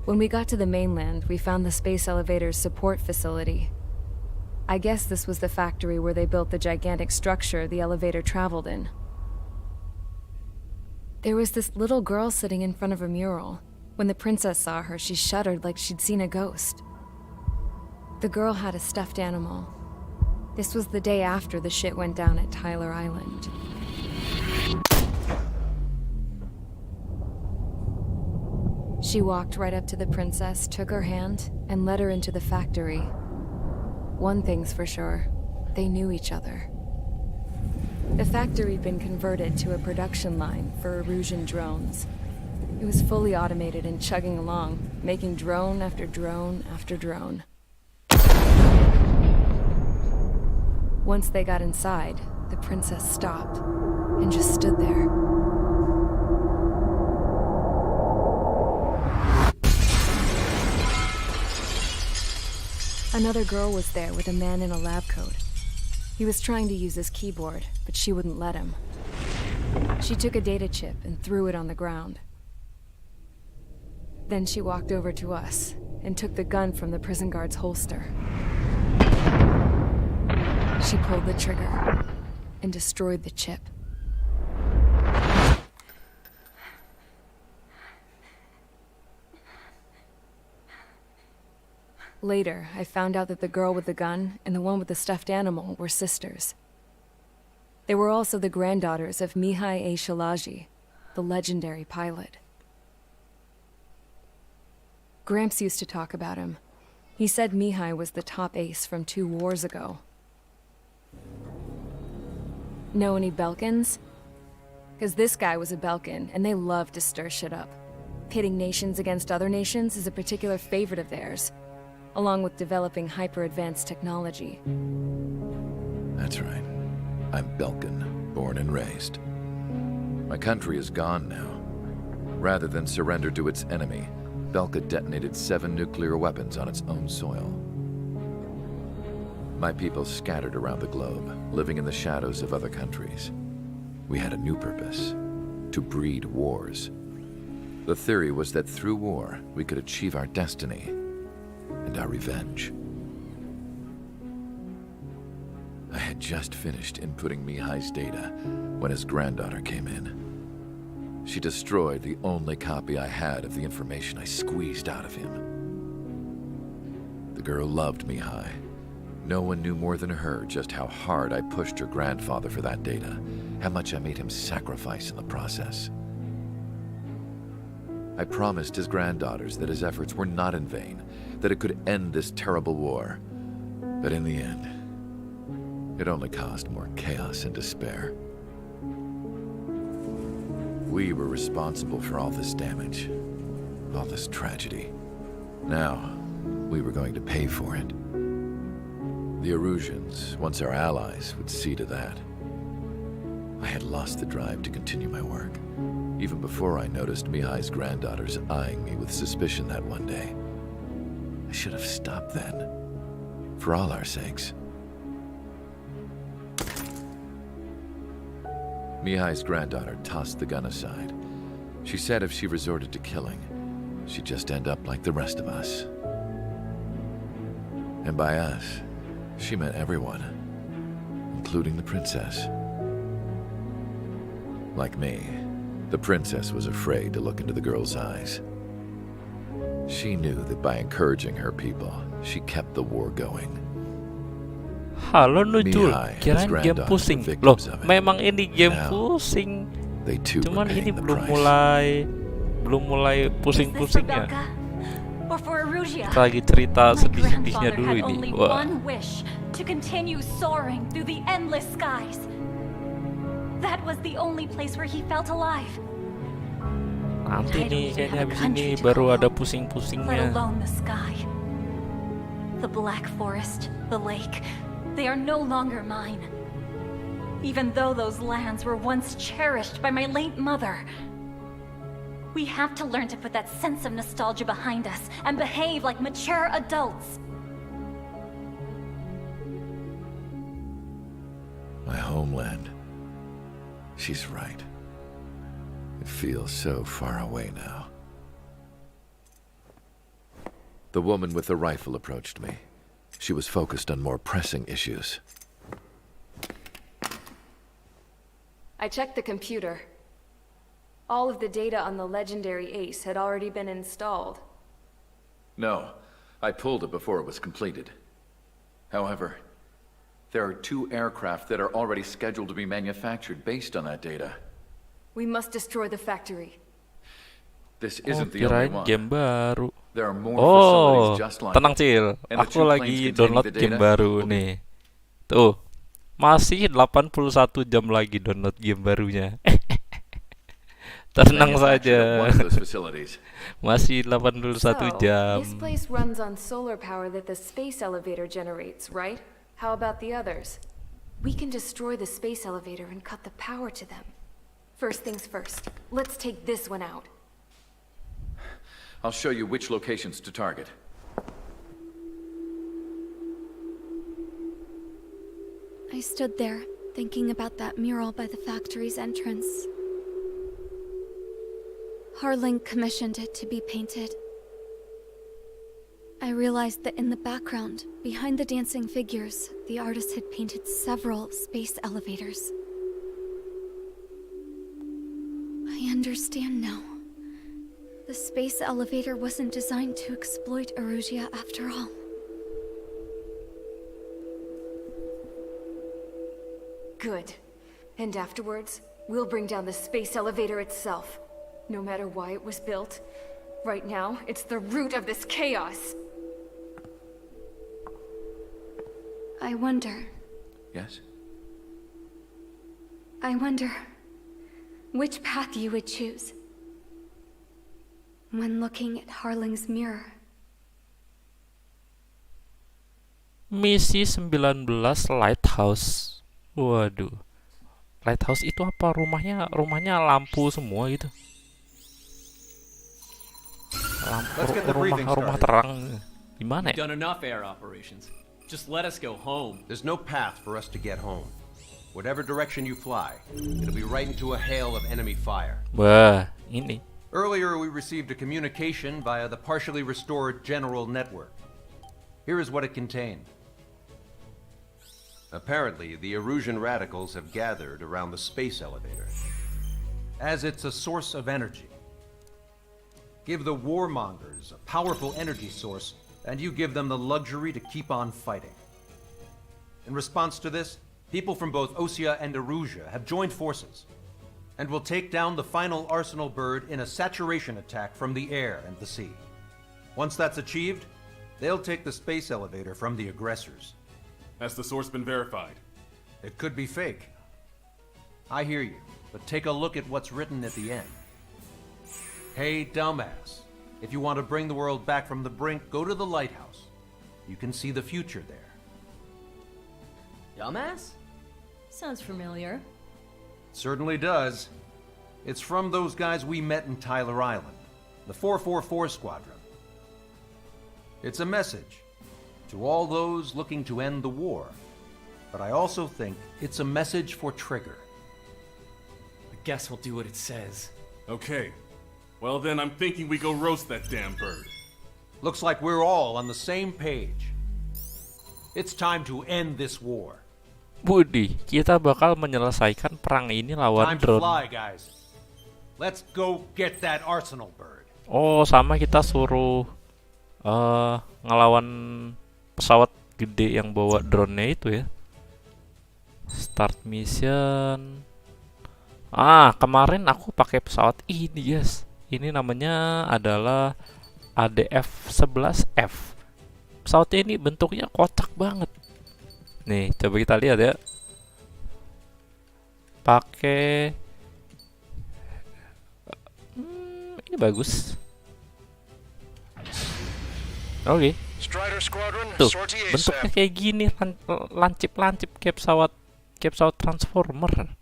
When we got to the mainland, we found the space elevator's support facility. I guess this was the factory where they built the gigantic structure the elevator traveled in. There was this little girl sitting in front of a mural. When the princess saw her, she shuddered like she'd seen a ghost. The girl had a stuffed animal. This was the day after the shit went down at Tyler Island. She walked right up to the princess, took her hand, and led her into the factory. One thing's for sure, they knew each other. The factory'd been converted to a production line for Erusian drones. It was fully automated and chugging along, making drone after drone after drone. Once they got inside, the princess stopped and just stood there. Another girl was there with a man in a lab coat. He was trying to use his keyboard, but she wouldn't let him. She took a data chip and threw it on the ground. Then she walked over to us and took the gun from the prison guard's holster. She pulled the trigger and destroyed the chip. Later, I found out that the girl with the gun and the one with the stuffed animal were sisters. They were also the granddaughters of Mihai A. Shalaji, the legendary pilot. Gramps used to talk about him. He said Mihai was the top ace from 2 wars ago. Know any Belkans? Because this guy was a Belkan, and they love to stir shit up. Pitting nations against other nations is a particular favorite of theirs, along with developing hyper-advanced technology. That's right. I'm Belkan, born and raised. My country is gone now. Rather than surrender to its enemy, Belka detonated 7 nuclear weapons on its own soil. My people scattered around the globe, living in the shadows of other countries. We had a new purpose: to breed wars. The theory was that through war, we could achieve our destiny and our revenge. I had just finished inputting Mihai's data when his granddaughter came in. She destroyed the only copy I had of the information I squeezed out of him. The girl loved Mihai. No one knew more than her just how hard I pushed her grandfather for that data, how much I made him sacrifice in the process. I promised his granddaughters that his efforts were not in vain, that it could end this terrible war. But in the end, it only caused more chaos and despair. We were responsible for all this damage, all this tragedy. Now, we were going to pay for it. The Erusians, once our allies, would see to that. I had lost the drive to continue my work, even before I noticed Mihai's granddaughters eyeing me with suspicion that one day. I should have stopped then, for all our sakes. Mihai's granddaughter tossed the gun aside. She said if she resorted to killing, she'd just end up like the rest of us. And by us, she meant everyone, including the princess. Like me, the princess was afraid to look into the girl's eyes. She knew that by encouraging her people, she kept the war going. Halo Nujul, kirain game pusing. Loh, memang ini game pusing. Cuman ini belum mulai pusing-pusingnya. Kita lagi cerita sedih-sedihnya dulu ini. Wah. To continue soaring through the endless skies. That was the only place where he felt alive. Nanti nih kayaknya habis ini baru ada pusing-pusingnya. Let alone the sky. The black forest, the lake, they are no longer mine. Even though those lands were once cherished by my late mother. We have to learn to put that sense of nostalgia behind us and behave like mature adults. My homeland. She's right. It feels so far away now. The woman with the rifle approached me. She was focused on more pressing issues. I checked the computer. All of the data on the legendary ace had already been installed. No, I pulled it before it was completed. However, there are 2 aircraft that are already scheduled to be manufactured based on that data. We must destroy the factory. This Oh, isn't the only kirain one. game baru. There are more Oh, facilities just like tenang it. Cil. And the Aku 2 planes lagi containing download the game data baru will be- nih. Tuh, masih 81 jam lagi download game barunya. Tenang manufactured at one of saja. those facilities. Masih 81 jam. This place runs on solar power that the space elevator generates, right? How about the others? We can destroy the space elevator and cut the power to them. First things first, let's take this one out. I'll show you which locations to target. I stood there, thinking about that mural by the factory's entrance. Harling commissioned it to be painted. I realized that in the background, behind the dancing figures, the artist had painted several space elevators. I understand now. The space elevator wasn't designed to exploit Erusia after all. Good. And afterwards, we'll bring down the space elevator itself. No matter why it was built, right now, it's the root of this chaos. I wonder Yes? which path you would choose when looking at Harling's mirror. Misi 19 Lighthouse. Waduh. Lighthouse itu apa? Rumahnya lampu semua gitu. Rumah terang. Gimana ya? Done enough air operations. Just let us go home. There's no path for us to get home. Whatever direction you fly, it'll be right into a hail of enemy fire. Wah, ini. Earlier, we received a communication via the partially restored general network. Here is what it contained. Apparently, the Erusian radicals have gathered around the space elevator, as it's a source of energy. Give the warmongers a powerful energy source, and you give them the luxury to keep on fighting. In response to this, people from both Osea and Erusia have joined forces, and will take down the final Arsenal bird in a saturation attack from the air and the sea. Once that's achieved, they'll take the space elevator from the aggressors. Has the source been verified? It could be fake. I hear you, but take a look at what's written at the end. Hey, dumbass. If you want to bring the world back from the brink, go to the lighthouse. You can see the future there. Dumbass? Sounds familiar. Certainly does. It's from those guys we met in Tyler Island, the 444 Squadron. It's a message to all those looking to end the war, but I also think it's a message for Trigger. I guess we'll do what it says. Okay. Well then, I'm thinking we go roast that damn bird. Looks like we're all on the same page. It's time to end this war. Budi, kita bakal menyelesaikan perang ini lawan Time to drone. fly, guys. Let's go get that Arsenal bird. Oh, sama kita suruh ngelawan pesawat gede yang bawa drone-nya itu ya. Start mission. Kemarin aku pakai pesawat ini, guys. Ini namanya adalah ADF-11F. Pesawatnya ini bentuknya kocak banget. Nih, coba kita lihat ya. Pakai ini bagus. Oke. Tuh, bentuknya kayak gini, lancip-lancip kayak pesawat Transformer.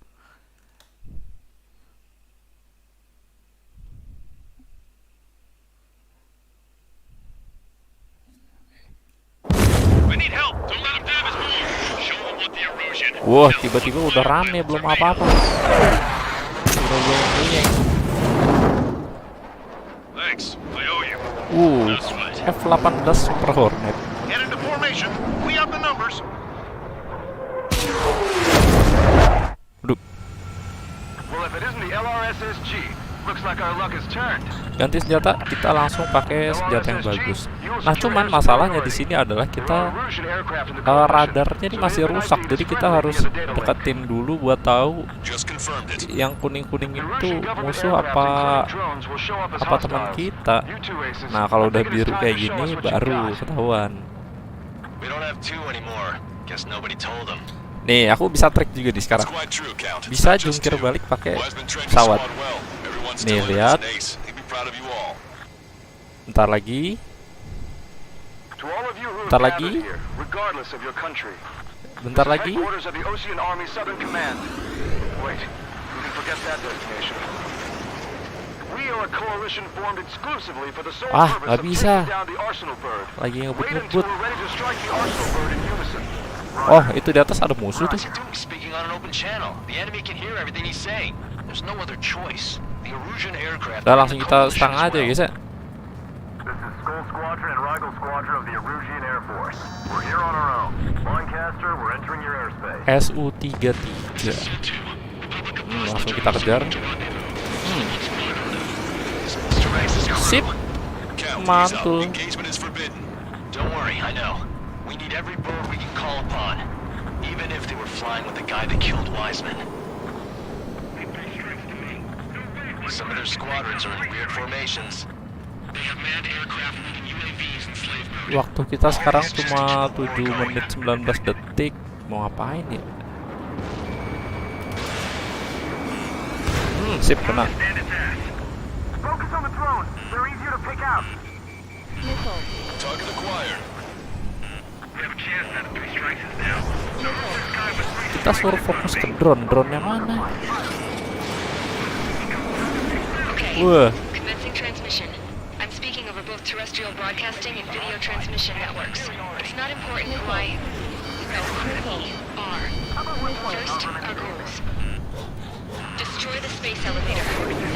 Wah, tiba-tiba udah rame, belum apa-apa. Udah belum. Thanks, I owe you. Uh, That's right. F-18 Super Hornet. Get into formation. We have the numbers. Aduh, Well, if it isn't the LRSSG, looks like our luck has turned. ganti senjata, kita langsung pakai senjata yang bagus. Nah, cuman masalahnya di sini adalah kita radarnya ini masih rusak, jadi kita harus deketin dulu buat tahu yang kuning-kuning itu musuh apa teman kita. Nah, kalau udah biru kayak gini baru ketahuan. Nih, aku bisa trik juga nih sekarang. Bisa jungkir balik pakai pesawat. Nih, lihat. Bentar lagi. Bentar lagi. Bentar lagi. Ah, nggak bisa. Lagi ngebut-ngebut. Oh, itu di atas ada musuh tuh. Udah, langsung kita serang aja ya guys ya. SU-33. Langsung kita kejar. Sip. Mantul. We need every bird we can call upon, even if they were flying with the guy that killed Wiseman. Some of their squadrons are in weird formations. They have manned aircraft moving UAVs and slave boats. Waktu kita sekarang cuma 7 menit 19 detik. Mau ngapain ya? Sip, kena. Focus on the drones. They're easier to pick out. Missile. Talk to the choir. Kita suruh fokus ke drone. Drone-nya mana? Wah. Commencing transmission. I'm speaking over both terrestrial broadcasting and video transmission networks. It's not important who I... No, we are. First, our goals. Destroy the space elevator.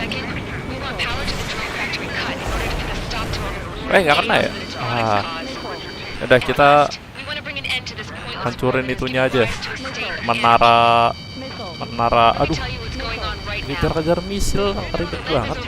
Second, we want power to the drone factory cut in order to put a stop to all the... Nggak kena ya? Udah, kita hancurin itunya aja. Menara. Aduh, kejar-kejar misil, ribet banget.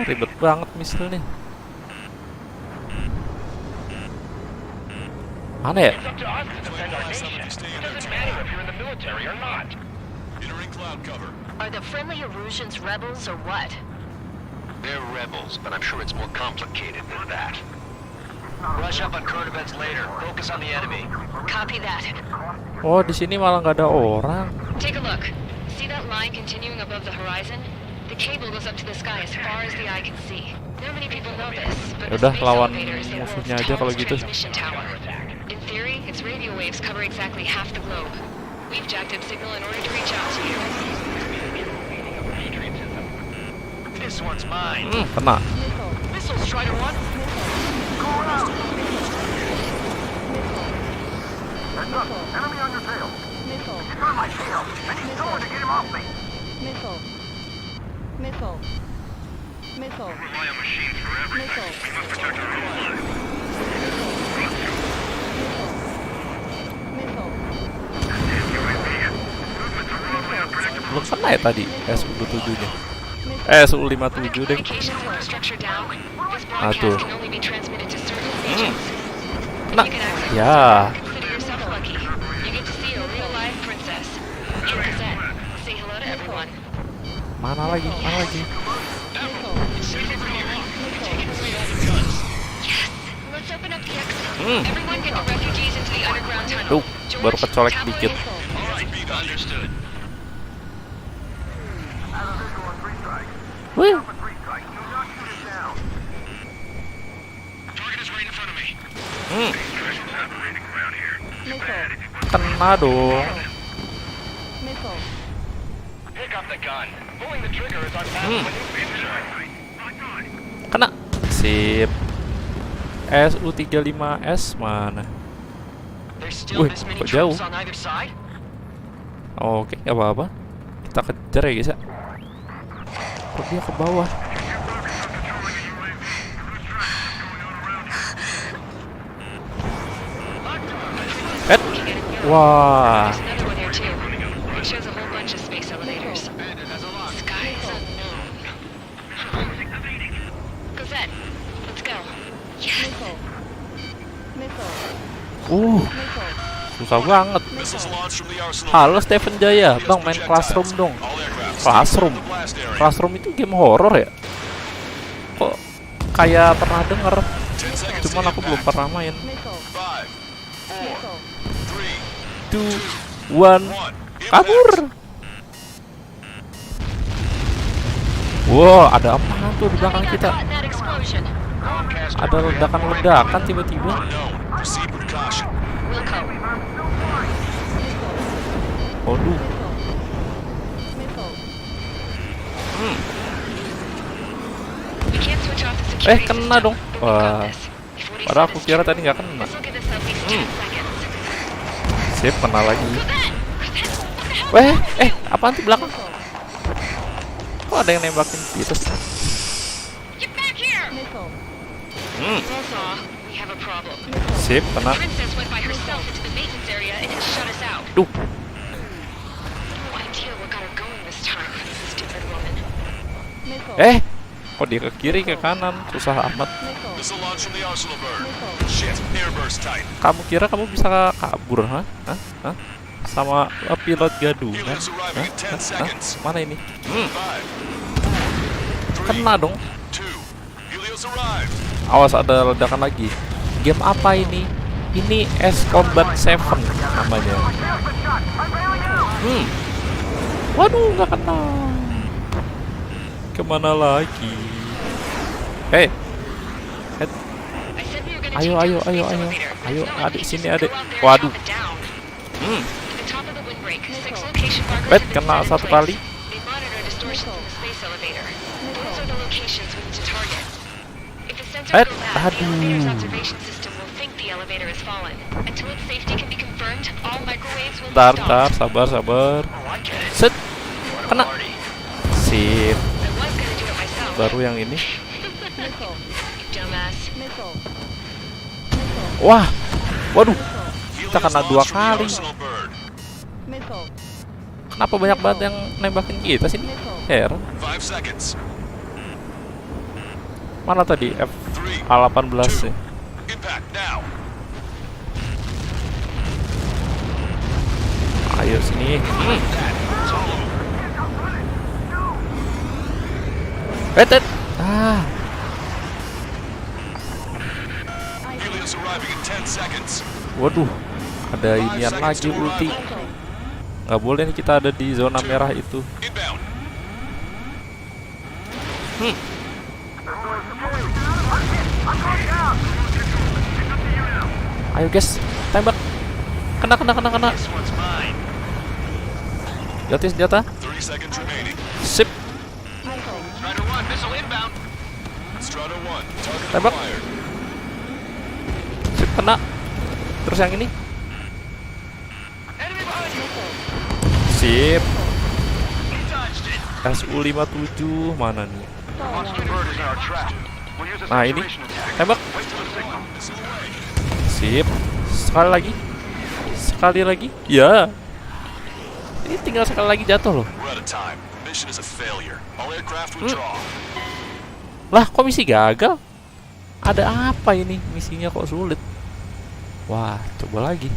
Ribet banget misil nih. Mana ya? Are the friendly Erusians rebels or what? They're rebels, but I'm sure it's more complicated than that. Rush up on current events later. Focus on the enemy. Copy that. Oh, di sini malah nggak ada orang. Take a look. See that line continuing above the horizon? The cable goes up to the sky as far as the eye can see. Not many people know this, but the Udah, space lawan elevator is the musuhnya world's aja kalau tallest gitu. transmission tower. In theory, its radio waves cover exactly half the globe. We've jacked up signal in order to reach out to you. This one's mine. Kena. Missile Strider 1. Go around. Heads up. Enemy on your tail. Missile. He's on my tail. I need someone to get him off me. Missile. Missile. Missile. Rely on machines for everything. Missile. We must protect our own lives. Belum kena ya tadi SU-27 nya. SU-57 deh. Nah tuh. Kena. Ya. Mana lagi? Duh, baru kecolek dikit. Wih. Kena dong. Kena. Sip. SU-35S mana? Wih, kok jauh? Oke, gak apa-apa. Kita kejar ya guys ya. Kok dia ke bawah? Wah. Susah banget. Halo Steven Jaya, Bang main Classroom dong. Classroom itu game horor ya? Kok kayak pernah denger, cuman aku belum pernah main. 2, 1, kabur. Wow, ada apa tuh di belakang kita? Ada ledakan tiba-tiba. Waduh. Kena dong. Wah. Padahal aku kira tadi nggak kena. Sip, kena lagi. Apaan tuh belakang? Kok ada yang nembakin kita? Sip, kena. Duh. Kok dia ke kiri ke kanan? Susah amat. Kamu kira kamu bisa kabur, hah? Sama pilot gadungan? Mana ini? Kena dong. Awas, ada ledakan lagi. Game apa ini? Ini Combat 7 namanya. Waduh, nggak kena. Kemana lagi? Ayo, adik sini adik. Waduh. Kena satu kali. Aduh. Bentar, sabar. Set. Kena. Sip. Baru yang ini. Wah. Waduh. Kita kena 2 kali. Kenapa banyak banget yang nembakin kita sini? Heran. Mana tadi F-18 sih? Ayo sini. Waduh, ada inian lagi ulti. Nggak boleh nih kita ada di zona merah itu. Ayo guys, tembak. Kena. Jatuh senjata. Sip. Tembak. Sip, kena. Terus yang ini. Sip. SU-57 mana nih? Nah ini. Tembak. Sip. Sekali lagi. Ya. Ini tinggal sekali lagi jatuh loh. Lah, kok misi gagal? Ada apa ini? Misinya kok sulit? Wah, coba lagi.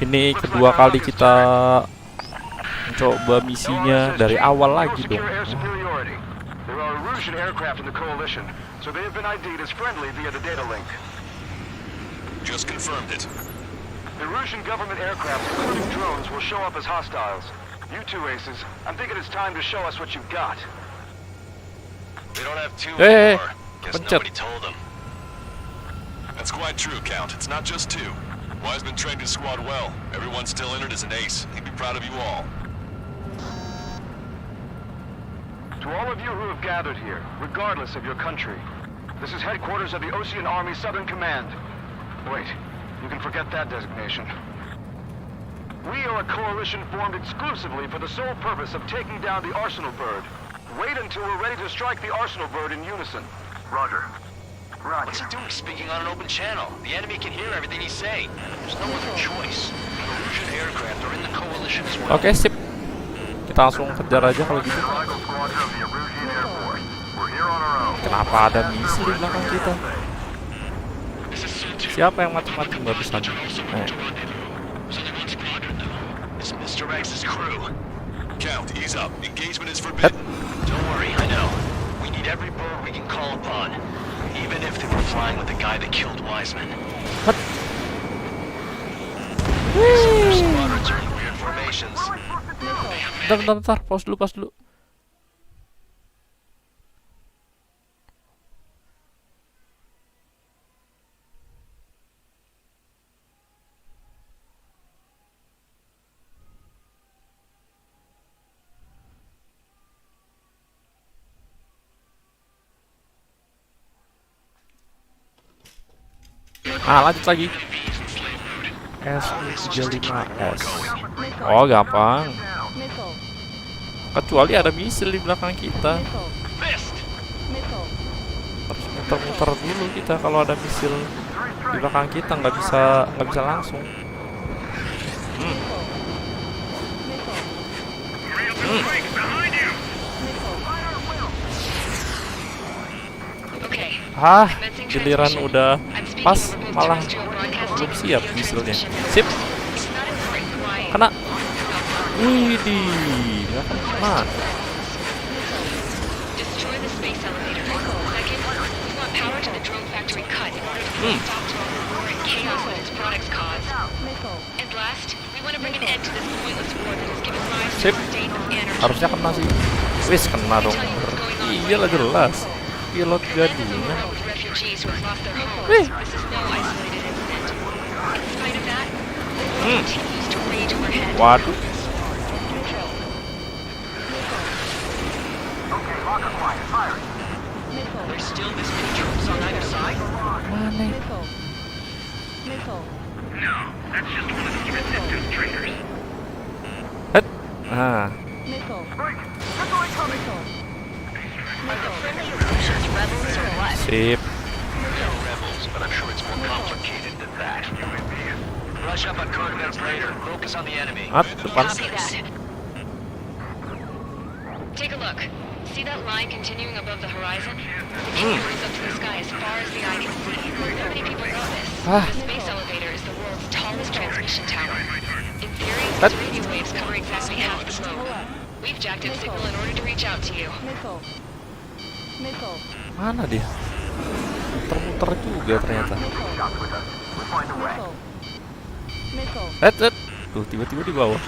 Ini kedua kali kita mencoba misinya dari awal lagi dong. Just confirmed it. The Erusian government aircraft, including drones, will show up as hostiles. You two aces, I'm thinking it's time to show us what you've got. They don't have 2 anymore. Guess pencet. nobody told them. That's quite true, Count. It's not just 2. Wiseman trained his squad well. Everyone still in it is an ace. He'd be proud of you all. To all of you who have gathered here, regardless of your country, this is headquarters of the Ocean Army Southern Command. Wait, you can forget that designation. We are a coalition formed exclusively for the sole purpose of taking down the Arsenal Bird. Wait until we're ready to strike the Arsenal Bird in unison. Roger. What's he doing speaking on an open channel? The enemy can hear everything he's saying. There's no other choice. The Russian aircraft are in the coalition as well. Oke, sip. Kita langsung kejar aja kalau gitu. Kenapa ada misil di belakang kita? Siapa yang mati-mati barusan? It's Mr. X's crew. Count, ease up. Engagement is forbidden. Don't worry, I know. We need every bird we can call upon. Even if they were flying with the guy that killed Wiseman. What? Their squadrons are in weird formations. Bentar, pause dulu. Lanjut lagi. SU-35S. Oh, gampang. Kecuali ada misil di belakang kita. Harus muter-muter dulu kita kalau ada misil di belakang kita, nggak bisa langsung. Giliran udah pas malah belum siap misilnya. Sip. Kena. Widih, nggak kena. Sip. Harusnya kena sih. Wis, kena dong. Iyalah jelas. Pilot jadinya. Wih. Waduh. Mana? Sip. But I'm sure it's more complicated than that. Rush up on current events later. Focus on the enemy. Depan. Take a look. See that line continuing above the horizon? The key goes up to the sky as far as the eye can see. Not many people know this. The space elevator is the world's tallest transmission tower. In theory, its radio waves cover exactly half the globe. We've jacked its signal in order to reach out to you. Mana dia? Muter-muter juga ternyata. Tuh, tiba-tiba di bawah.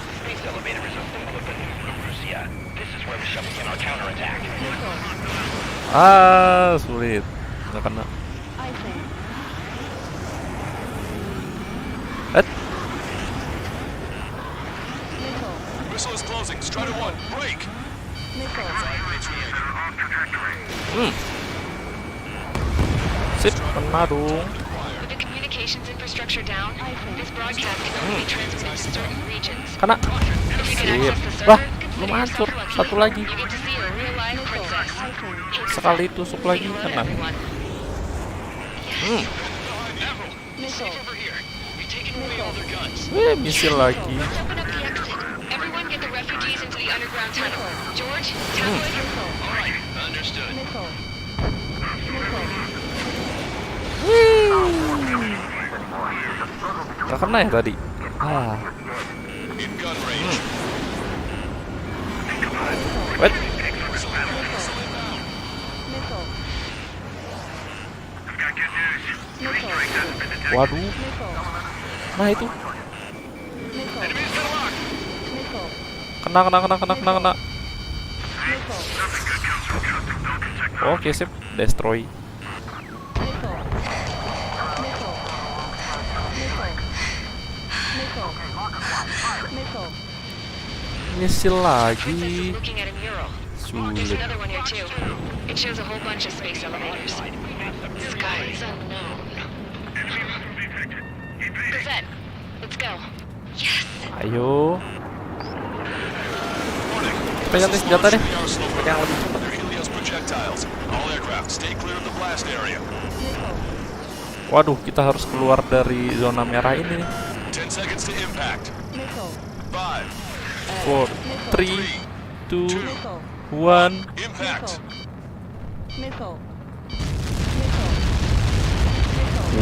Sulit. Nggak kena. Whistle is closing. Strider 1, break. Sip, kena dong. With the communications infrastructure down, this broadcast can only be transmitted to certain regions. Kena. If you can Sip. access the Wah, server, belum hancur. Satu lagi. you get to see a real live princess. Sekali tusuk lagi kena. Misil lagi. Open up the exit. Everyone get the refugees into the underground tunnel. George, tabloid. All right, understood. Gak kena ya tadi? In gun range. Wait. Waduh. Nah itu. Kena. Oke, sip. Destroy. misil lagi. Sulit. It shows a whole bunch of space elevators. Sky is unknown. Gazette, let's go. Yes. Ayo. Pegang nih senjata deh. Pegang lebih cepat. Waduh, kita harus keluar dari zona merah ini nih. 4, 3, 2, 1.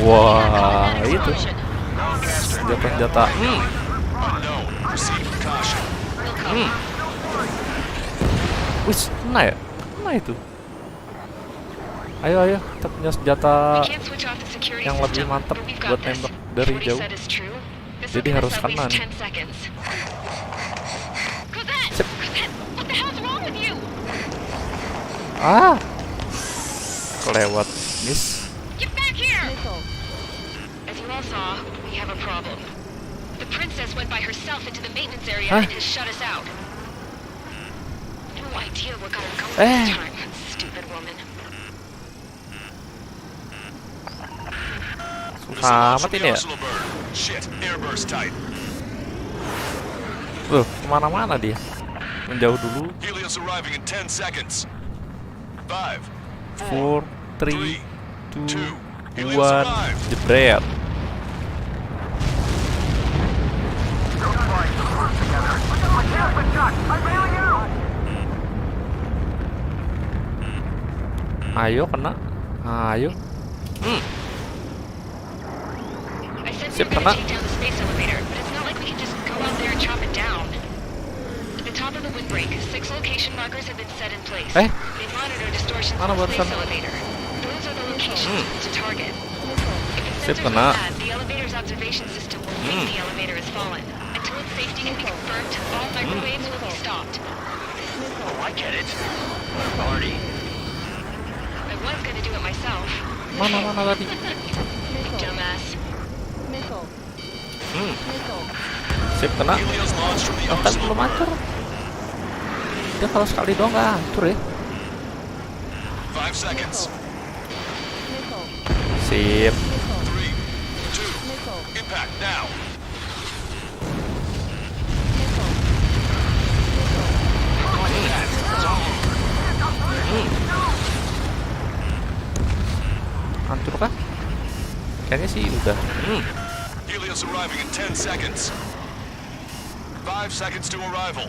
Wah, itu senjata-senjata. Wih, kena ya? Kena itu. Ayo, kita punya senjata yang lebih mantap buat nembak dari jauh. Jadi harus kena nih. Sip. Ah, kelewat, miss. As you all saw, we have a problem. The princess went by herself into the maintenance area and has shut us out. No idea what got her going this time. Stupid woman. Susah amat ini ya. Loh, kemana-mana dia. Menjauh dulu. 4, 3, 2, 1, jebret. Ayo kena. Ayo. Sip, kena. Mana barusan? Sip, kena. Mana tadi? Sip, kena. Oh, kan belum hancur. Dia kalau sekali doang nggak hancur ya. 5 seconds. Sip. 3, 2, impact now. Hancur kah? Kayaknya sih udah. Helios arriving in 10 seconds. 5 seconds to arrival.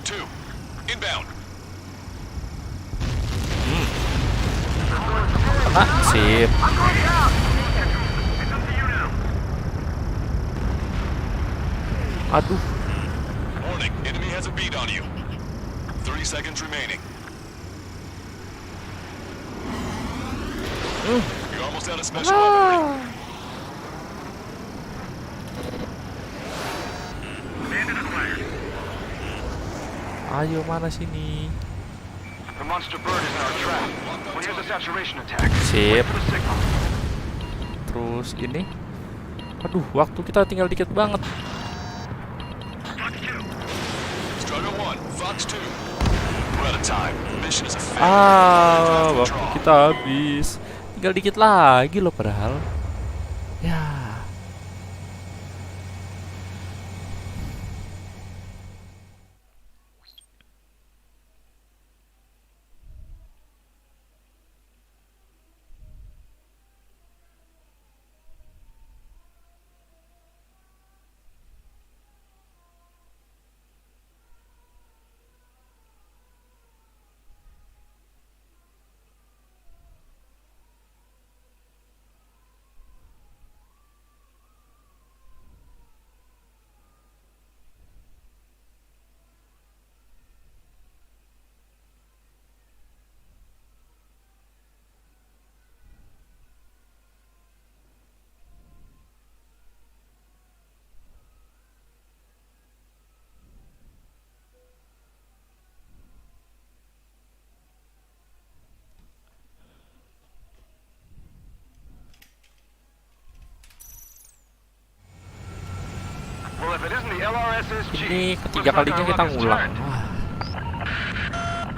2, inbound. Kena, sip. Aduh. Warning, enemy has a beat on you. 3 seconds remaining. You're almost out of special weaponry. Ayo, mana sini? The monster bird is in our trap. We'll use a saturation attack. Sip. Terus ini. Aduh, waktu kita tinggal dikit banget. Waktu kita habis. Tinggal dikit lagi loh padahal. Ya. if it isn't the LRSSG, Ini ketiga looks like kalinya our kita luck has ngulang. turned. Wah.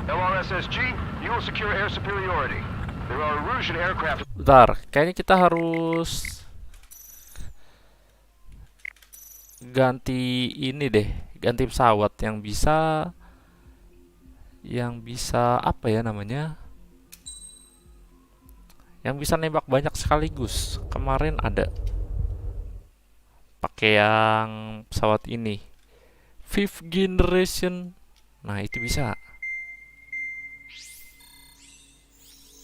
LRSSG, you will secure air superiority. There are Erusian aircraft. Bentar, kayaknya kita harus ganti ini deh, ganti pesawat yang bisa apa ya namanya? Yang bisa nembak banyak sekaligus. Kemarin ada pakai yang pesawat ini, fifth generation. Nah, itu bisa.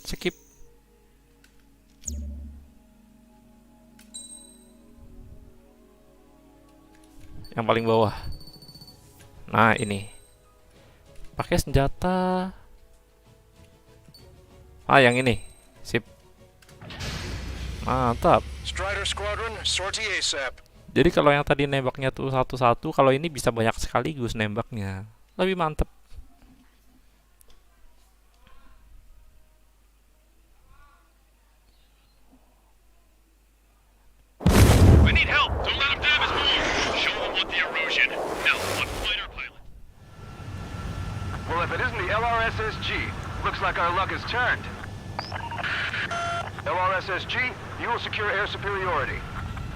Skip. Yang paling bawah. Nah, ini. Pakai senjata. Ah, yang ini. Sip. Mantap. Strider Squadron, sortie ASAP. Jadi kalau yang tadi nembaknya tuh satu-satu, kalau ini bisa banyak sekaligus nembaknya. Lebih mantep. We need help. Don't let him damage more. Show him what the Erusian. Now, what fighter pilot? Well, if it isn't the LRSSG, looks like our luck has turned. LRSSG, you will secure air superiority.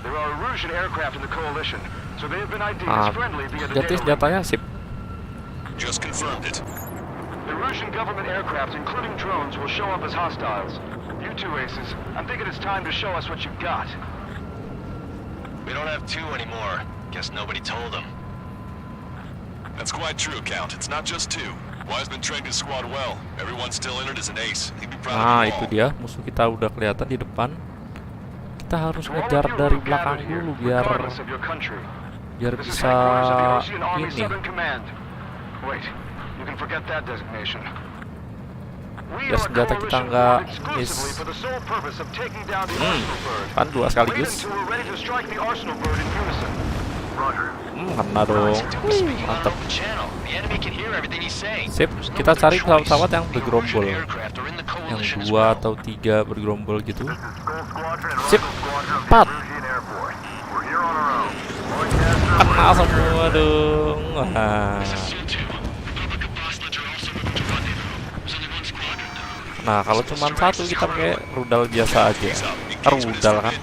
There are Erusian aircraft in the coalition, so they have been ID'd as friendly via the Ganti data link. senjatanya, sip. Just confirmed it. The Erusian government aircraft, including drones, will show up as hostiles. You two aces, I'm thinking it's time to show us what you've got. We don't have two anymore. Guess nobody told him. That's quite true, Count. It's not just two. Wiseman trained his squad well. Everyone still in it is an ace. He'd be proud Nah, of you itu all. dia. Musuh kita udah kelihatan di depan. Kita harus ngejar dari belakang dulu biar Regardless of your country. This is bisa headquarters of the Ocean Army ini. Southern Command. Wait, you can forget that designation. We Biar are a senjata kita coalition nggak formed exclusively miss. for the sole purpose of taking down the Arsenal bird. Kan dua Wait sekaligus. until we're ready to strike the Arsenal bird in unison. Roger. Kena dong. Speaking on Mantap. an open channel. The enemy can hear everything he's saying. Sip, There's no kita other cari choice. pesawat-pesawat yang The bergerombol. Erusian aircraft are in the Yang coalition as dua well. atau tiga bergerombol gitu. Skull Squadron and Sip. Rifle Squadron of the 4. Erusian Air Force. We're here on our own. Broadcast Kena semua dong. Wah. This is Sul-2. Republic of Bosledger also moving to rendezvous. There's only one squadron though. Nah, kalau cuma satu kita pakai rudal biasa aja. Rudal kan?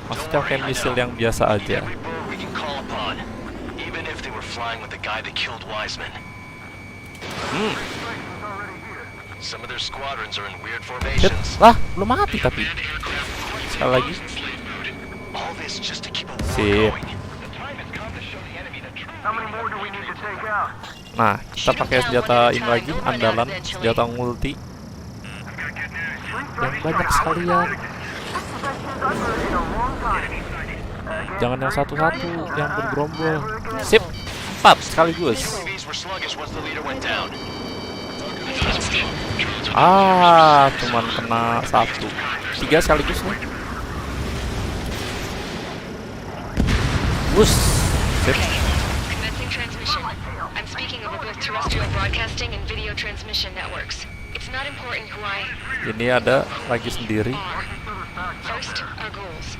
Maksudnya kayak misil yang biasa aja. Every bird we can call upon, even if they were flying with the guy that killed Wiseman. Some of their squadrons are in weird Hit. formations. Lah, belum mati tapi. Manned aircraft quite Sekali lagi. in slave mode. All this just to keep a war Sip. going. How many more do we need to take out? Nah, kita pakai senjata ini lagi, andalan, senjata multi. Yang banyak sekalian. Jangan yang satu-satu, yang bergerombol. Sip, 4 sekaligus. UAVs were sluggish once the leader went down. Ah, cuman kena 1. 3 sekaligus nih. Bus. Sip. Commencing transmission. I'm speaking over both terrestrial broadcasting and video transmission networks. It's not important who I Ini ada lagi sendiri. are. First, our goals.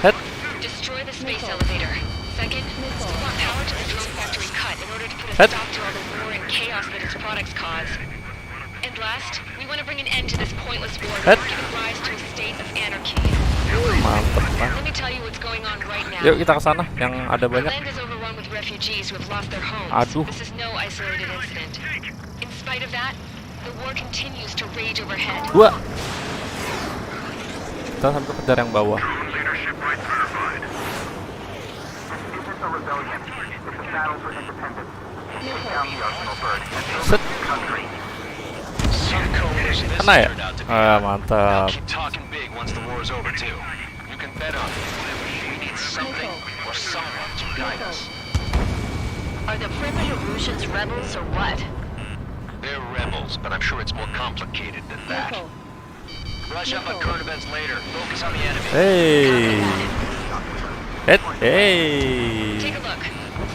Head. Destroy the space elevator. Second, we want power to the drone factory cut in order to put a Head. stop to all the war and chaos that its products cause. And last, we want to bring an end to this pointless war Head. that's given rise to a state of anarchy. Mantep lah. Let me tell you what's going on right now. Yuk kita ke sana, yang ada The banyak. land is overrun with refugees who have lost their homes. Aduh. This is no isolated incident. In spite of that, the war continues to rage overhead. 2. Kita sampai kejar yang bawah. Leadership right certified. This isn't a rebellion. It's a battle for independence. Take down the Arsenal bird and build Set. a new country. See the coalition this Kena ya? turned out to be. Ah, Now mantap. keep talking big once the war is over too. You can bet on it. We need something or someone to guide us. Are the primitive Erusians rebels or what? They're rebels, but I'm sure it's more complicated than that. Brush up on current events later. Focus on the enemy. Hey. Head. Hey. Take a look.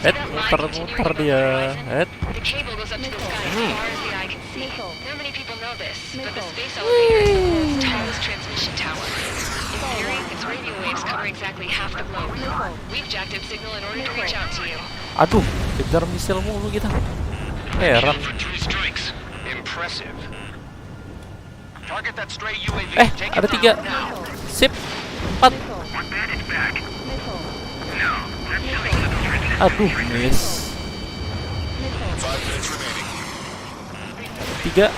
Head, See that line muter-muter continuing above the dia. horizon? Head. The cable goes up to the sky as far as the eye can see. Not many people know this, but the space elevator is the world's tallest transmission tower. In theory, its radio waves cover cover exactly half the globe. We've jacked up signal in order to reach out to you. Aduh, kejar misil mulu kita. Heran. Impressive. Target that stray UAV. Take Ada it 3. down now. Sip. 4. Aduh, miss. 3.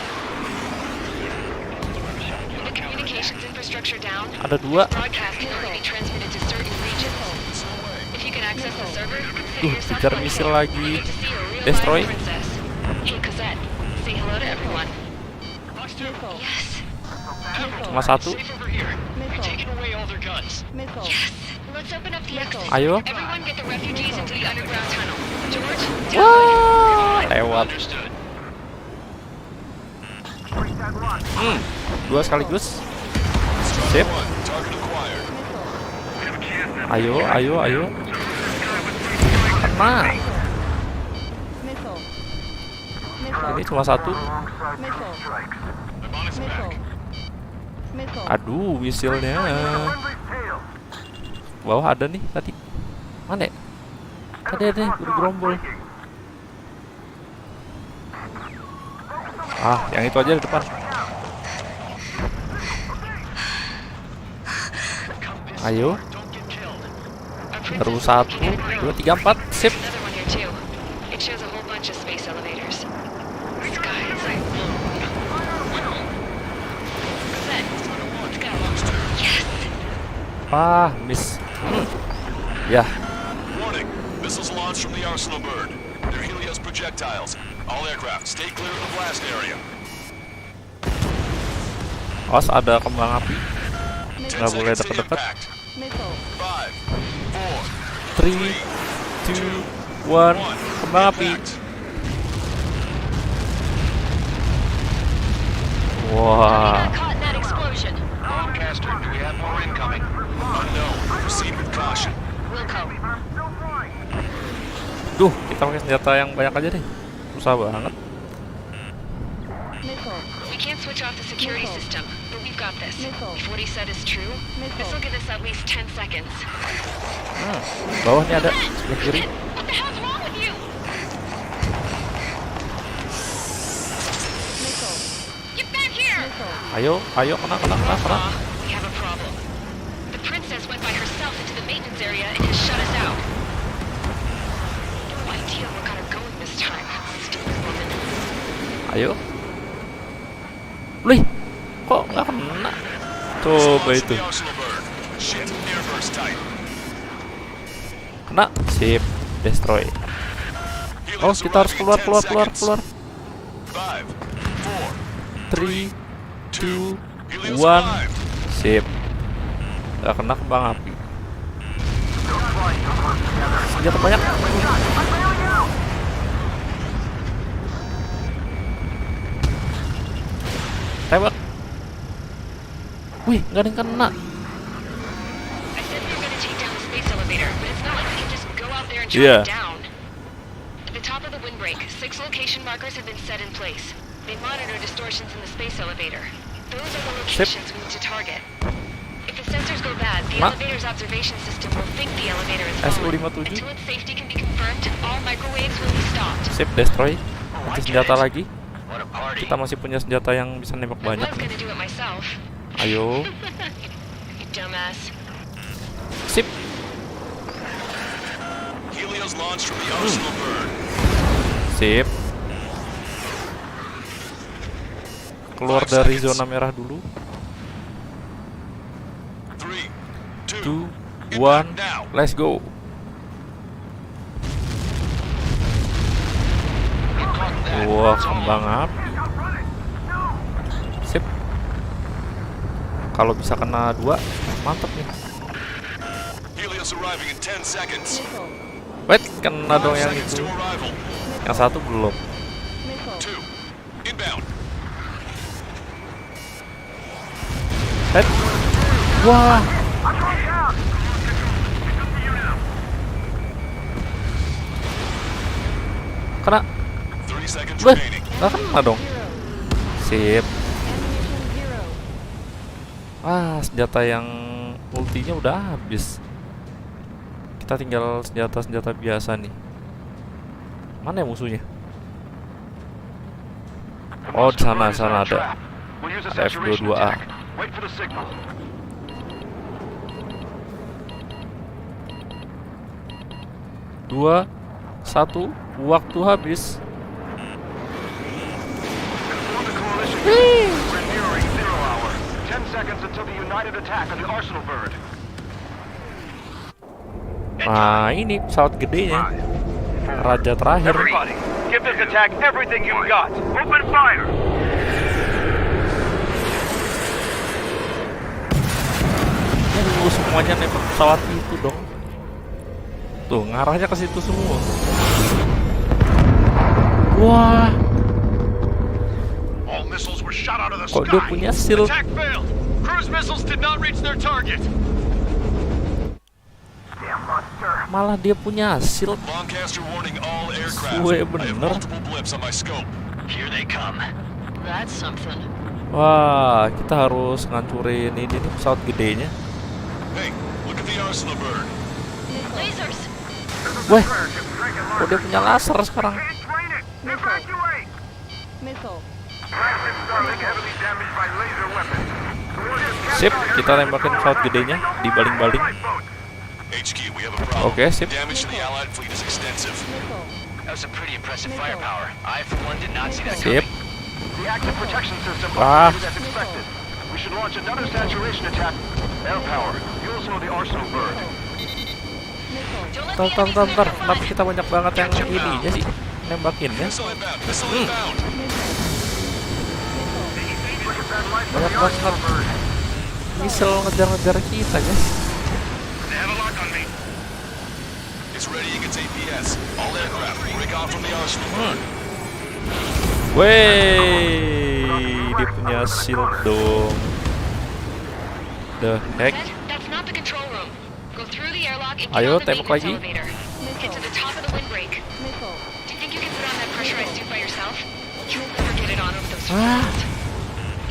Communications infrastructure down. Ada 2. Broadcast can only be transmitted to certain regions. If you can access the server, consider yourself Kejar lucky. misil lagi. We're going to see a real Destroy. live princess. Hey, Cosette, say hello to everyone. Yes. Cuma 1. Safe over here. We've taken away all their guns. Yes. Let's open up the exit. Ayo. Everyone get the refugees into the underground tunnel. George, Wah, lewat. Understood. 2 sekaligus. Sip. Target acquired. Ayo, ayo, ayo. Kena. Ini cuma 1. Aduh, misilnya. Bawah ada nih tadi. Mana? Ada, bergerombol. Yang itu aja di depan. Ayo. Baru 1, 2, 3, 4. Sip. another one here too. It shows a whole bunch of space elevators. This guy is like, Cosette, let's go. Yes. Miss. Ya. Warning. Missiles launched from the arsenal bird. They're Helios projectiles. All aircraft, stay clear of the blast area. Awas, ada kembang api. 10 Nggak boleh seconds to deket-deket. impact. 5, 3, 2, 1. Kembang api. Wah. Caught in that explosion. Broadcaster, do we have more incoming? Unknown. Proceed with caution. Wilco, Duh, kita pakai senjata yang banyak aja deh. Susah banget. we can't switch off the security system, but we've got this. If what he said is true, this will give us at least 10 seconds. Bawah nih ada sebelah kiri. What the hell's wrong with you? Get back here! Ayo, kena. We have a problem. The princess went by herself into the maintenance area and has shut us out. No idea what got her going this time. Stupid woman. Ayo. Wih, kok nggak kena? Coba itu. The arsenal bird. Shit, airburst tight. Kena. Sip. Destroy. Oh, kita harus keluar. 5, 4, 3, 2, Helios 1. arrived. Sip. Nggak kena kembang api. Senjata banyak. Tembak. Wih, nggak ada yang kena. I said we were going to take down the space elevator, but it's not like we can just go out there and chop Yeah. it down. At the top of the windbreak, 6 location markers have been set in place. They monitor distortions in the space elevator. Those are the locations we need to target. If the sensors go bad, the elevator's observation system will think the elevator is falling. SU-57. Until its safety can be confirmed, all microwaves will be stopped. Sip, destroy. Itu senjata lagi. What a party. Kita masih punya senjata yang bisa nembak I banyak. was going to do it myself. Ayo. You dumbass. Sip. Helios launched from the arsenal bird. Sip. Keluar dari zona merah dulu. 3, 2, 2, 1. now. Let's go. Wah, kembang api. Sip. Kalau bisa kena 2, mantap nih. Helios arriving in 10 seconds. Wait, kena dong yang Seconds itu. to arrival. Yang satu belum. 2, inbound. Head. Wah. Kena. 30 seconds Wah, remaining. nggak kena dong. Sip. Senjata yang Ultinya udah habis. Kita tinggal senjata-senjata biasa nih. Mana ya musuhnya? Oh, di sana ada. Ada F22A. Dua, satu, waktu habis. Nah, ini pesawat gedenya. Raja terakhir. Give this attack everything you've got. Open fire. Lu semuanya nembak pesawat itu dong. Tuh, ngarahnya ke situ semua. Wah. All missiles were shot out of the Kok dia sky. punya shield? Attack failed. Cruise missiles did not reach their target. Malah dia punya shield. Lancaster warning all aircraft. Gue I have bener. multiple blips on my scope. Here they come. That's something. Wah, kita harus ngancurin ini nih pesawat gedenya. Hey, look at the arsenal bird. Lasers! Weh, kok dia punya laser sekarang? Missile. Sip, kita tembakin pesawat gedenya di baling-baling. HQ, we have a problem. Oke, sip. Damage to the Allied fleet is extensive. That was a pretty impressive firepower. I, for one, did not see that Sip. coming. The active protection system Ah. operated as expected. We should launch another saturation attack. Air power. You'll slow the arsenal bird. Bentar. Kenapa kita banyak banget yang ininya sih? Nembakinnya. Missile inbound. Missile inbound. Banyak banget. Misal ngejar-ngejar kita, guys. They have a lock on me. It's readying its APS. All aircraft break off from the arsenal bird. Wey, dia punya shield dong. The heck? That's not the control room. Go through the airlock and Ayo, tembak lagi. Get to the top of the windbreak. Missile. Do you think you can put on that pressurized suit by yourself? You'll never get it on over those Ah.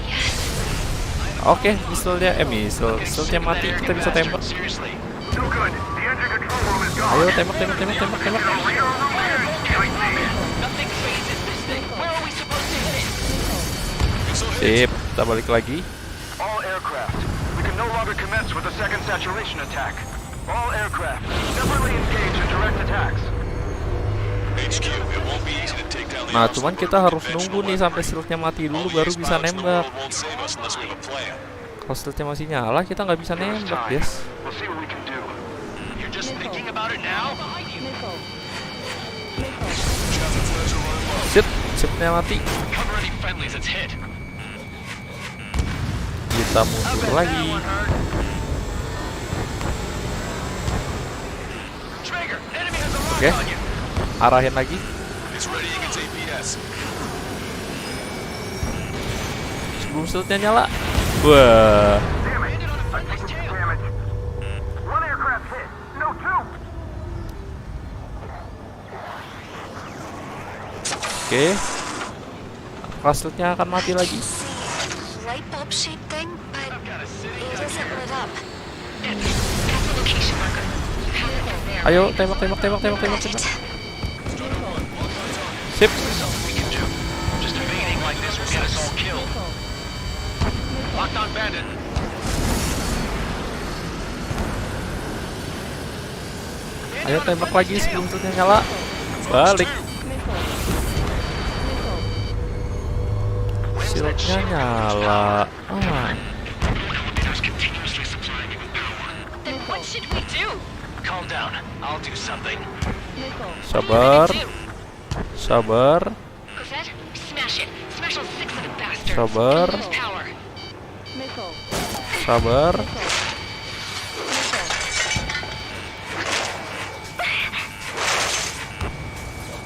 Yes. Oke, misilnya mati, kita bisa tembak. Seriously. No good. The engine control room is gone. Ayo tembak. Nothing phases this thing. Where are we supposed to hit it? Sip, kita balik lagi. All aircraft. We can no longer commence with the second saturation attack. All aircraft, separately engage in direct attacks. HQ, it won't be easy to take down the Nah, arsenal cuman bird kita with harus nunggu conventional nih sampai shieldnya mati dulu baru bisa nembak. Won't save us unless we have a plan. Kalau shieldnya masih nyala, kita nggak bisa nembak, guys. We'll see what we can do. You're just thinking about it now? Missile. Traffic flares are running low. Shieldnya mati. Cover any friendlies that's hit. Kita mundur lagi. Traeger, enemy has a lock Oke, on you. arahin lagi. It's readying its APS. Sebelum shieldnya nyala. Wah, Damage. I think it's damage. One aircraft hit. No, two. oke. Apakah shieldnya akan mati lagi? Light bulb shaped thing, but it isn't lit up. That's the location marker. You have it from there. Ayo, tembak. Sip. We can do. Just evading like this will get us all killed. Locked on bandit. Ayo tembak lagi sebelum shieldnya nyala. Balik. Shieldnya nyala. Elevator's continuously supplying you with power. Then what should we do? Calm down. I'll do something. Sabar. Cosette, smash it. Smash all 6 of the bastards. Sabar. Lose power. Missile. Sabar.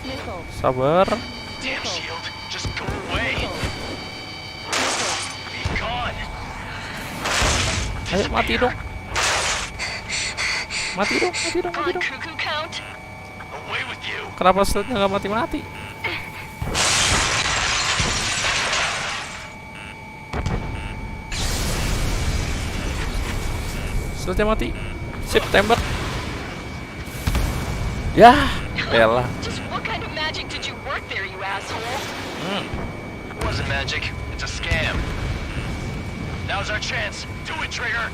Missile. Sabar. Damn shield. Just go away. Be gone. Ayo mati dong. On cuckoo count? Away with you. Kenapa shieldnya nggak mati? Selesai mati. Sip, tembak. Ya, elah. Just what kind of magic did you work there, you asshole? It wasn't magic. It's a scam. Now's our chance. Do it, Trigger.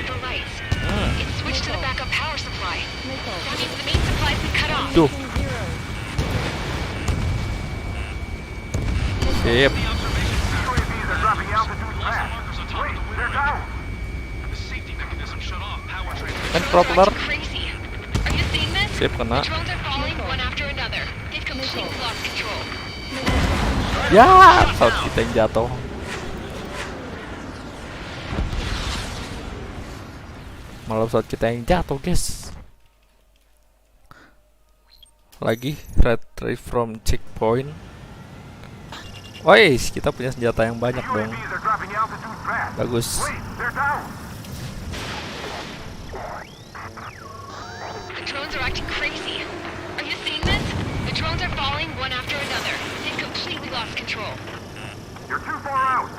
The lights. It's switched to the backup power supply. That means the main supply's been cut off. Duh. Sip. UAVs are dropping altitude fast. Wait, they're down. Kan propeller. Crazy. Are you seeing this? Sip, kena. The drones are falling one after another. They've completely lost control. Ya, pesawat kita yang jatuh. Malah pesawat kita yang jatuh, guys. Lagi retrieve from checkpoint. Woi, kita punya senjata yang banyak dong. UAVs are dropping altitude fast. Bagus. Wait, they're down. The drones are acting crazy. Are you seeing this? The drones are falling one after another. They've completely lost control. You're too far out.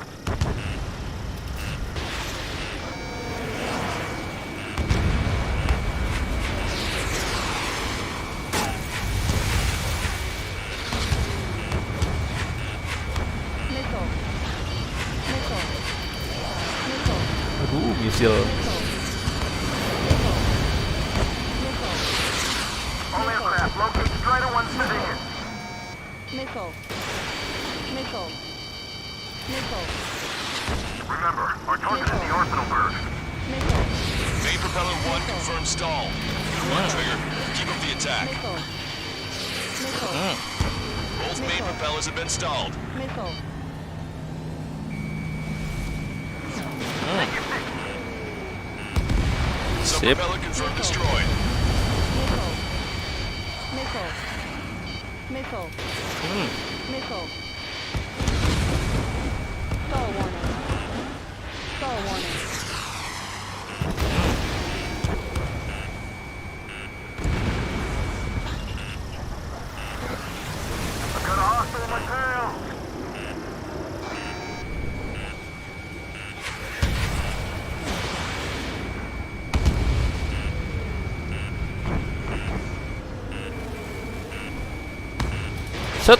Missile. Missile. Missile. Aduh, misil. All aircraft locate Strider 1 civilian. Missile. Missile. Missile. Remember, our target is the arsenal bird. Missile. Main propeller 1 confirmed stall. Good work, Trigger. Keep up the attack. Missile. Missile. Both main propellers have been stalled. Missile. Sip. Propeller confirmed destroyed. Missile. Missile. Missile. Missile. Stall warning. Stall warning. I've got a hostile in my tail. Set.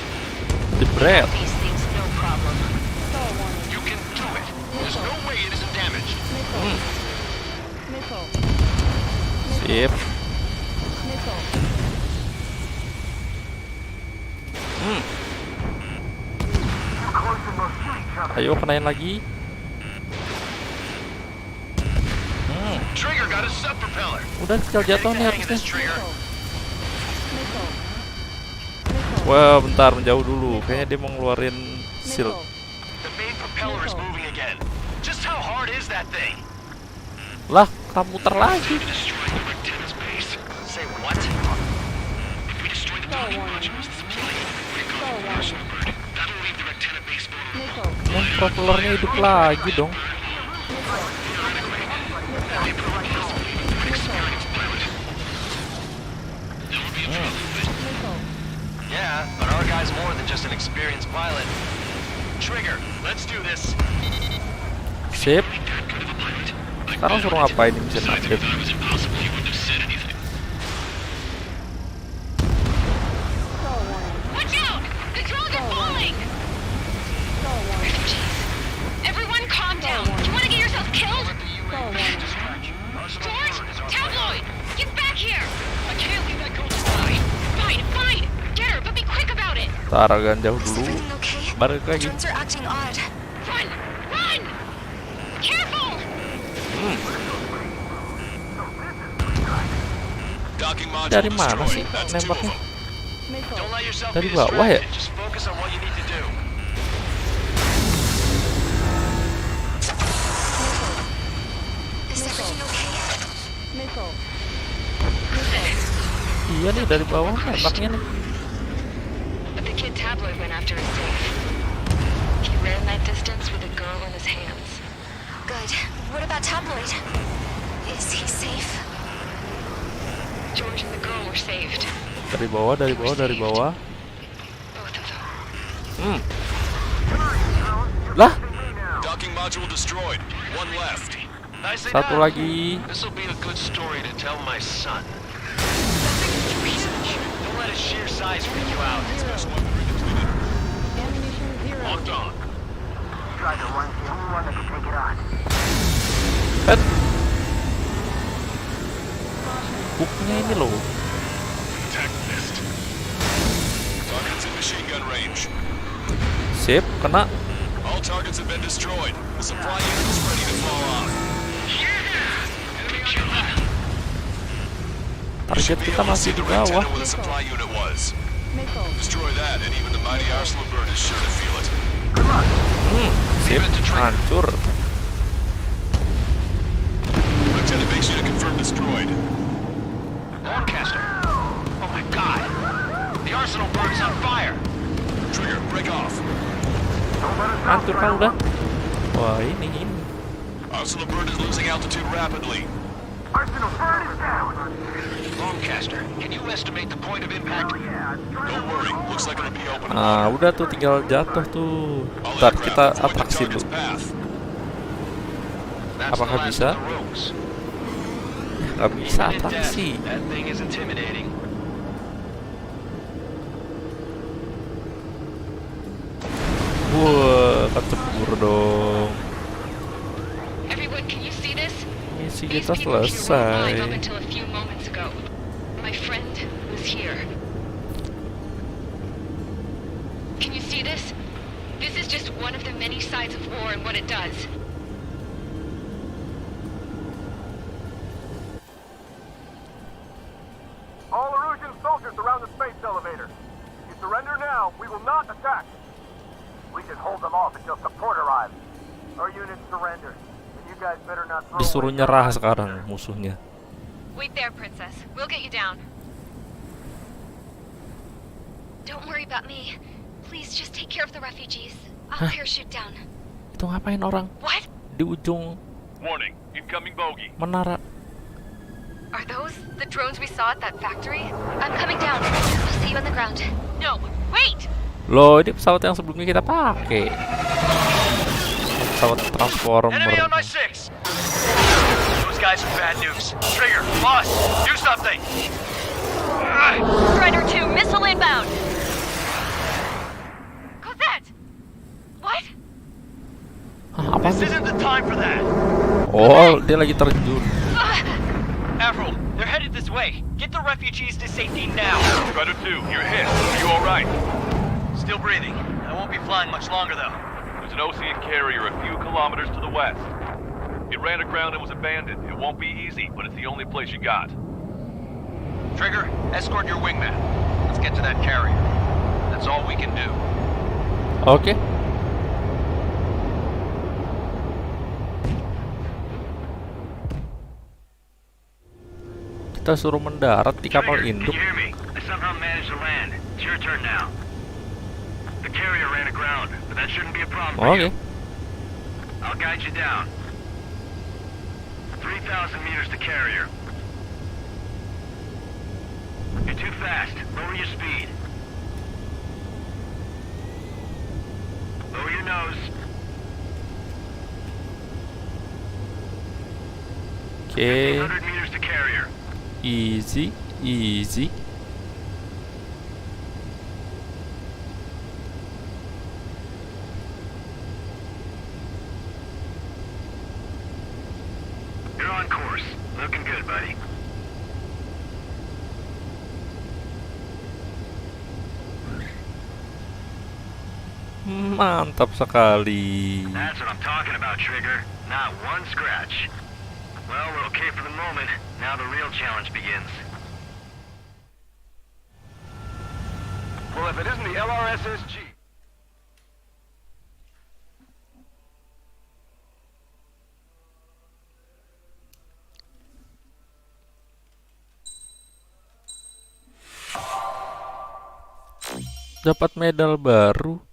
Jebret. These things no problem. Stall warning. You can do it. There's no way it isn't damaged. Missile. Missile. Sip. Missile. Too close and we'll shoot each other. Ayo, kenain lagi. Trigger got a sub propeller. Udah tinggal jatuh nih Hang in this, harusnya. Trigger. Missile. Missile. Wah, bentar, menjauh dulu. Kayaknya dia mau ngeluarin shield. Missile. The main propeller is moving again. Just how hard is that thing? Lah, kita muter lagi. Destroying the Rectenna's base. Say what? If we destroy the Stall docking warning. modules, this plane, we go Stall warning. bird. That'll leave the Rectenna base vulnerable. Missile. Yang propellernya hidup lagi dong. Missile. Yeah, but our guy's more than just an experienced pilot. Trigger, let's do this. Sip. Sekarang suruh ngapain ini bisa update? Stall warning. Watch out! The drones are falling! Stall warning. Everyone calm down. Do you want to get yourself killed? Stall warning. George! Tabloid! Get back here! I can't leave that girl to die. Fine, fine! Get her, but be quick about it! Tar, agak jauh dulu. Okay? Balik lagi. Drones are acting odd. Run! Run! Careful! Docking module Dari mana sih destroyed. That's two of nembaknya? them. Missile. Don't let yourself Dari be bawah ya? distracted. Just focus on what you need to do. Is everything okay? Missile. Iya nih, dari bawah nembaknya nih. But the kid Tabloid went after his safe. He ran that distance with a girl in his hands. Good. What about Tabloid? Is he safe? George and the girl were saved. Dari bawah, dari bawah, dari bawah. Both of them. Lah, Docking module module destroyed. One left. Nicely Satu done. lagi. This will be a good story to tell my son. Don't let his sheer size freak you out. Ammunition zero. Locked on. Strider one's the only one that can take it on. Pet. Hooknya ini loh. Attack missed. Targets in machine gun range. Sip, kena. All targets have been destroyed. The supply unit is ready to fall off. Enemy on your left. Target kita masih di bawah. Where the supply unit was. Missile. Destroy that, and even the mighty Arsenal bird is sure to feel it. Sip, hancur. Lieutenant base unit confirmed destroyed. Lancaster. Oh my God. The Arsenal bird is on fire. Trigger, break off. Hancur kan udah. Wah, ini. Arsenal bird is losing altitude rapidly. Arsenal bird is down. Lancaster, can you estimate the point of impact? Don't worry, looks like it'll be open. Nah, udah tuh tinggal jatuh tuh. Ntar kita atraksi dulu. Apakah bisa? Gak bisa atraksi. That thing is intimidating. Wah, kecebur dong. Everyone, can you see this? Misi These kita people here were alive up selesai. until a few moments ago. My friend was here. Can you see this? This is just one of the many sides of war and what it does. All Erusian soldiers around the space elevator. You surrender now, we will not attack. We can hold them off until support arrives. Our unit surrendered. And you guys better not throw Disuruh nyerah sekarang musuhnya. Wait there, Princess. We'll get you down. Don't worry about me. Please just take care of the refugees. I'll parachute down. Itu ngapain orang? What? Di ujung Warning, incoming bogey. menara. Are those the drones we saw at that factory? I'm coming down. I'll see you on the ground. No, wait! Loh, ini pesawat yang sebelumnya kita pakai. Pesawat transformer. Enemy on my 6. Those guys are bad news. Trigger, boss, do something. Strider 2, missile inbound! Cosette! What? Hah, apa This sih? isn't the time for that. Oh, dia lagi terjun. Avril, they're headed this way. Get the refugees to safety now. Strider 2, you're hit. Are you all right? Still breathing. I won't be flying much longer, though. There's an Ocean carrier a few kilometers to the west. It ran aground and was abandoned. It won't be easy, but it's the only place you got. Trigger, escort your wingman. Let's get to that carrier. That's all we can do. Oke. Kita suruh mendarat di kapal induk. Can you hear me? I somehow managed to land. It's your turn now. The carrier ran aground, but that shouldn't be a problem for Oke. you. I'll guide you down. 3,000 meters to carrier. You're too fast. Lower your speed. Lower your nose. Oke. 100 meters to carrier. Easy, easy. You're on course. Looking good, buddy. Mantap sekali. That's what I'm talking about, Trigger. Not one scratch. Well, we're okay for the moment. Now the real challenge begins. Well, if it isn't the LRSSG. Dapat medal baru.